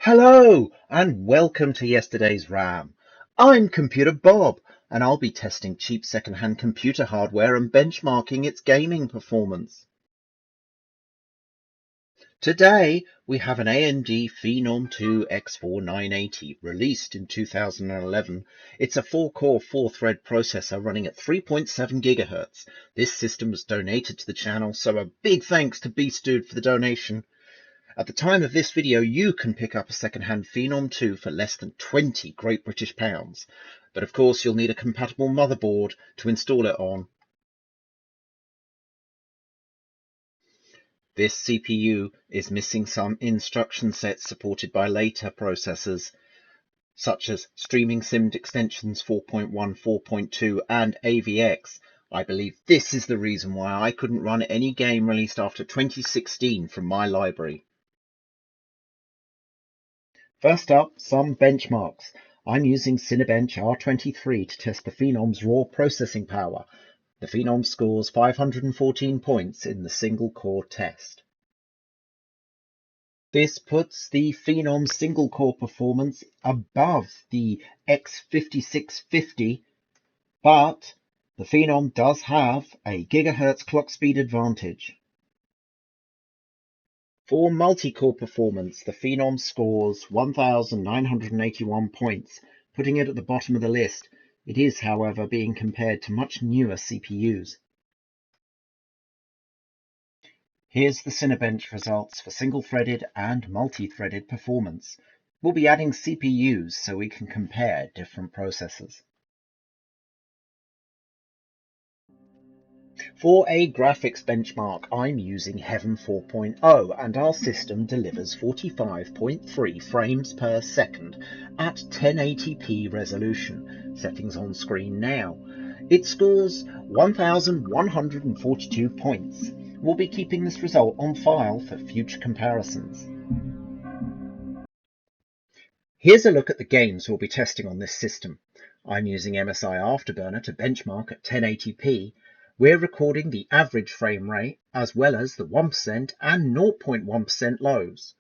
Hello and welcome to yesterday's RAM. I'm Computer Bob and I'll be testing cheap second-hand computer hardware and benchmarking its gaming performance. Today we have an AMD Phenom 2 X4 980 released in 2011. It's a 4-core 4-thread processor running at 3.7 GHz. This system was donated to the channel, so a big thanks to BeastDude for the donation. At the time of this video, you can pick up a second-hand Phenom 2 for less than 20 Great British pounds. But of course, you'll need a compatible motherboard to install it on. This CPU is missing some instruction sets supported by later processors, such as Streaming Simd Extensions 4.1, 4.2 and AVX. I believe this is the reason why I couldn't run any game released after 2016 from my library. First up, some benchmarks. I'm using Cinebench R23 to test the Phenom's raw processing power. The Phenom scores 514 points in the single-core test. This puts the Phenom single-core performance above the X5650, but the Phenom does have a gigahertz clock speed advantage. For multi-core performance, the Phenom scores 1,981 points, putting it at the bottom of the list. It is, however, being compared to much newer CPUs. Here's the Cinebench results for single-threaded and multi-threaded performance. We'll be adding CPUs so we can compare different processors. For a graphics benchmark, I'm using Heaven 4.0 and our system delivers 45.3 frames per second at 1080p resolution. Settings on screen now. It scores 1,142 points. We'll be keeping this result on file for future comparisons. Here's a look at the games we'll be testing on this system. I'm using MSI Afterburner to benchmark at 1080p. We're recording the average frame rate as well as the 1% and 0.1% lows.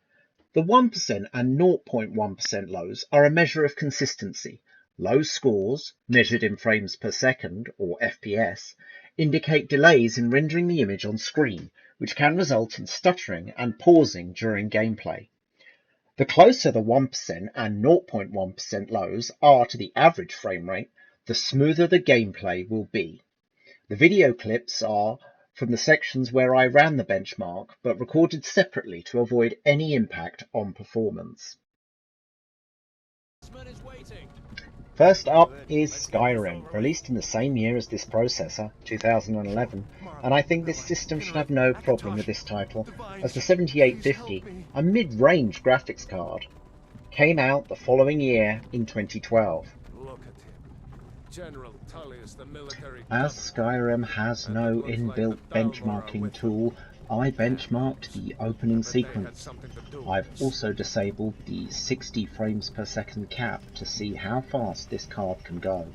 The 1% and 0.1% lows are a measure of consistency. Low scores, measured in frames per second or FPS, indicate delays in rendering the image on screen, which can result in stuttering and pausing during gameplay. The closer the 1% and 0.1% lows are to the average frame rate, the smoother the gameplay will be. The video clips are from the sections where I ran the benchmark, but recorded separately to avoid any impact on performance. First up is Skyrim, released in the same year as this processor, 2011, and I think this system should have no problem with this title, as the 7850, a mid-range graphics card, came out the following year in 2012. As Skyrim has no inbuilt benchmarking tool, I benchmarked the opening sequence. I've also disabled the 60 frames per second cap to see how fast this card can go.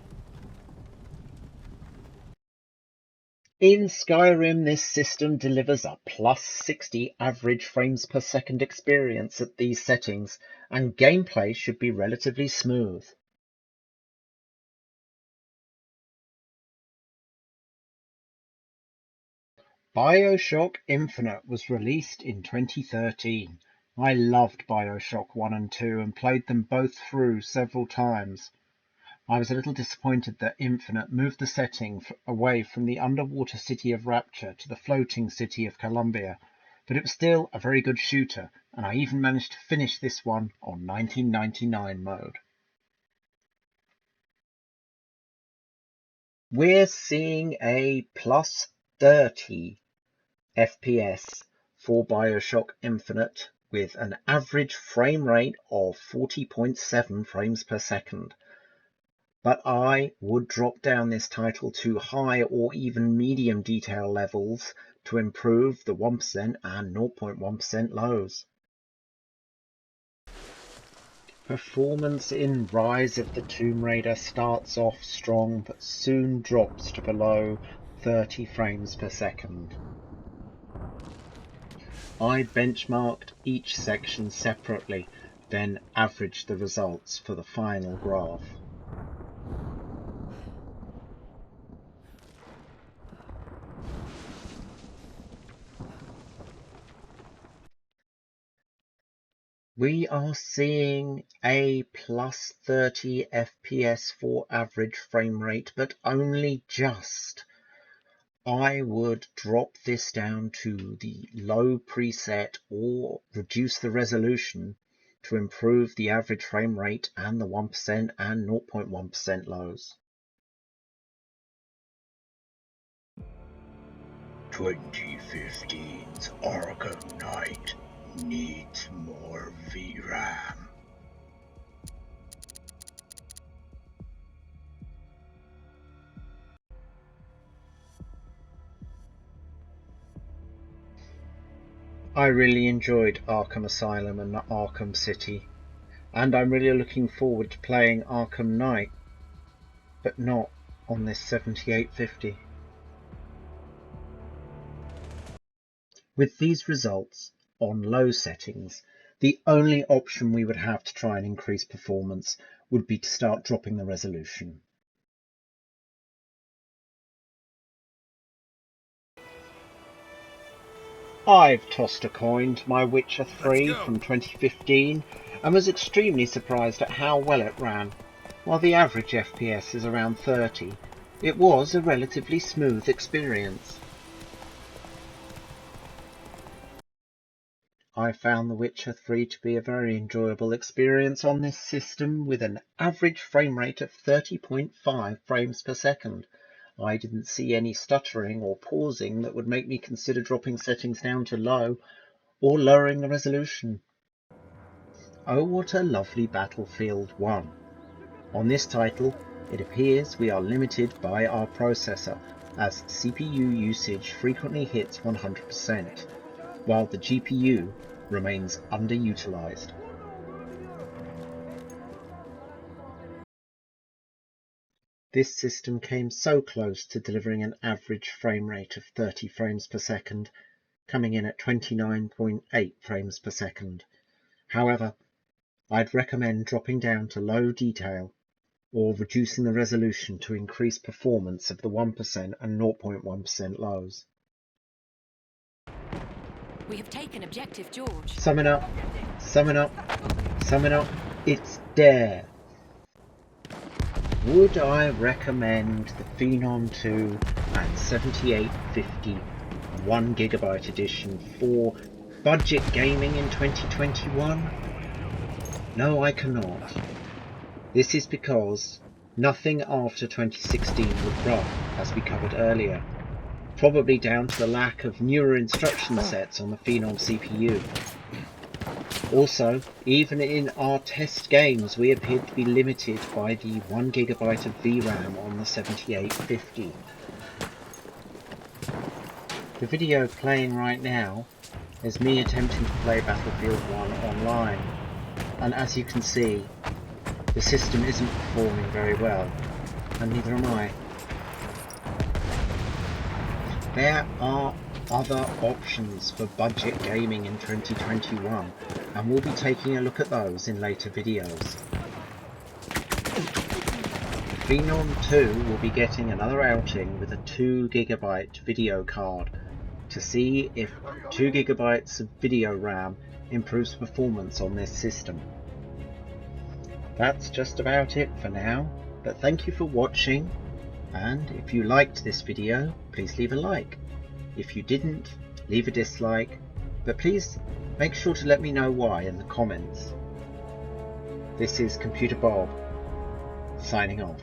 In Skyrim, this system delivers a plus 60 average frames per second experience at these settings, and gameplay should be relatively smooth. Bioshock Infinite was released in 2013. I loved Bioshock 1 and 2 and played them both through several times. I was a little disappointed that Infinite moved the setting away from the underwater city of Rapture to the floating city of Columbia, but it was still a very good shooter, and I even managed to finish this one on 1999 mode. We're seeing a plus 30 FPS for Bioshock Infinite with an average frame rate of 40.7 frames per second. But I would drop down this title to high or even medium detail levels to improve the 1% and 0.1% lows. Performance in Rise of the Tomb Raider starts off strong but soon drops to below 30 frames per second. I benchmarked each section separately then average the results for the final graph. We are seeing a plus 30 FPS for average frame rate, but only just. I would drop this down to the low preset or reduce the resolution to improve the average frame rate and the 1% and 0.1% lows. 2015's Arkham Knight needs more VRAM. I really enjoyed Arkham Asylum and Arkham City, and I'm really looking forward to playing Arkham Knight, but not on this 7850. With these results on low settings, the only option we would have to try and increase performance would be to start dropping the resolution. I've tossed a coin to my Witcher 3 from 2015 and was extremely surprised at how well it ran. While the average FPS is around 30, it was a relatively smooth experience. I found The Witcher 3 to be a very enjoyable experience on this system with an average frame rate of 30.5 frames per second. I didn't see any stuttering or pausing that would make me consider dropping settings down to low or lowering the resolution. Oh, what a lovely Battlefield 1. On this title, it appears we are limited by our processor, as CPU usage frequently hits 100%, while the GPU remains underutilized. This system came so close to delivering an average frame rate of 30 frames per second, coming in at 29.8 frames per second. However, I'd recommend dropping down to low detail or reducing the resolution to increase performance of the 1% and 0.1% lows. We have taken objective, George. Summon up, summon up, summon up, it's there. Would I recommend the Phenom 2 and 7850 1GB edition for budget gaming in 2021? No, I cannot. This is because nothing after 2016 would run, as we covered earlier, probably down to the lack of newer instruction sets on the Phenom CPU. Also, even in our test games, we appeared to be limited by the 1GB of VRAM on the 7850. The video playing right now is me attempting to play Battlefield 1 online, and as you can see, the system isn't performing very well, and neither am I. There are other options for budget gaming in 2021, and we'll be taking a look at those in later videos. The Phenom 2 will be getting another outing with a 2GB video card to see if 2GB of video RAM improves performance on this system. That's just about it for now, but thank you for watching, and if you liked this video, please leave a like. If you didn't, leave a dislike, but please make sure to let me know why in the comments. This is Computer Bob, signing off.